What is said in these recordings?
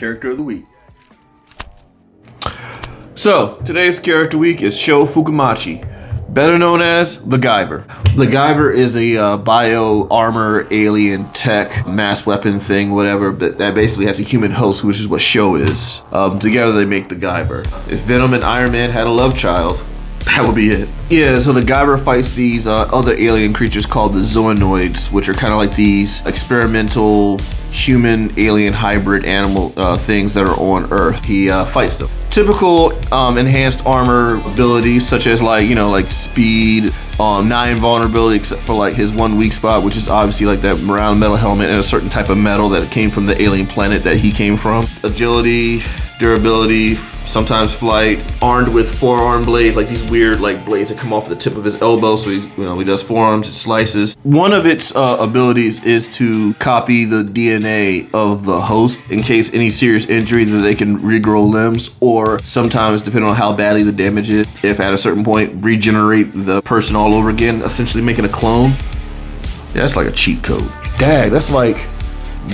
Character of the week. So, today's character week is Sho Fukamachi, better known as the Guyver. The Guyver is a bio armor alien tech mass weapon thing, whatever, but that basically has a human host, which is what Sho is. Together they make the Guyver. If Venom and Iron Man had a love child, that would be it. Yeah, so the Guyver fights these other alien creatures called the Zoonoids, which are kind of like these experimental human-alien hybrid animal things that are on Earth. He fights them. Typical enhanced armor abilities, such as like speed, non-invulnerability, except for like his one weak spot, which is obviously like that round metal helmet and a certain type of metal that came from the alien planet that he came from. Agility, durability, sometimes flight, armed with forearm blades, like these weird like blades that come off the tip of his elbow, so he does forearms, slices. One of its abilities is to copy the DNA of the host in case any serious injury, that they can regrow limbs, or sometimes, depending on how badly the damage is, if at a certain point, regenerate the person all over again, essentially making a clone. Yeah, that's like a cheat code. Dang, that's like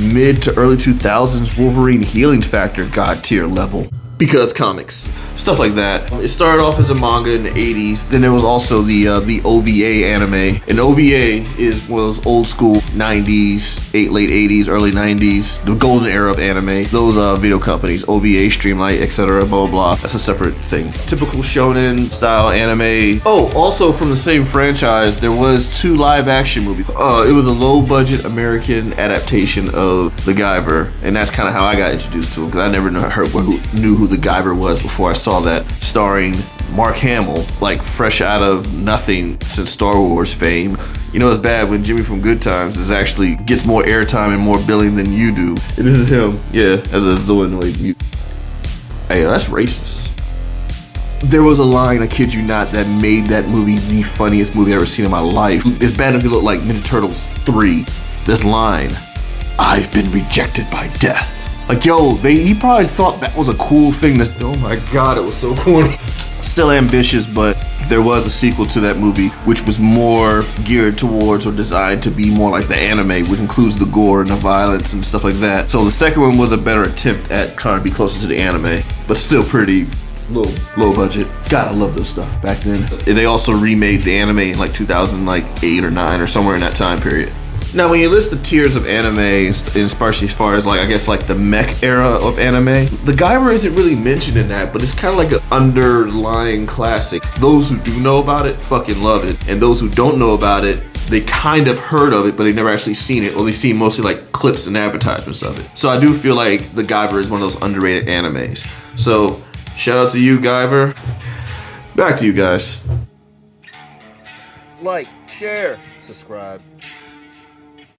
mid to early 2000s Wolverine healing factor god tier level. Because comics, stuff like that. It started off as a manga in the 80s. Then there was also the OVA anime. And OVA is one of those old school 90s, late 80s, early 90s, the golden era of anime. Those video companies, OVA, Streamlight, etc., blah, blah, blah. That's a separate thing. Typical shonen style anime. Oh, also from the same franchise, there was 2 live action movies. It was a low budget American adaptation of The Guyver. And that's kind of how I got introduced to him, because I never knew who the Guyver was before I saw that, starring Mark Hamill, like fresh out of nothing since Star Wars fame. You know it's bad when Jimmy from Good Times actually gets more airtime and more billing than you do. And this is him, yeah, as a Zoonoid. Hey, that's racist. There was a line, I kid you not, that made that movie the funniest movie I've ever seen in my life. It's bad if you look like Ninja Turtles 3. This line, "I've been rejected by death." Like, yo, he probably thought that was a cool thing to, oh my god, it was so corny. Still ambitious, but there was a sequel to that movie, which was more geared towards or designed to be more like the anime, which includes the gore and the violence and stuff like that. So the second one was a better attempt at trying to be closer to the anime, but still pretty low budget. God, I love those stuff back then. And they also remade the anime in like 2008 or 9 or somewhere in that time period. Now, when you list the tiers of anime, especially as far as like, I guess like the mech era of anime, the Guyver isn't really mentioned in that, but it's kind of like an underlying classic. Those who do know about it fucking love it, and those who don't know about it, they kind of heard of it, but they never actually seen it, or they see mostly like clips and advertisements of it. So I do feel like the Guyver is one of those underrated animes. So shout out to you, Guyver. Back to you guys. Like, share, subscribe.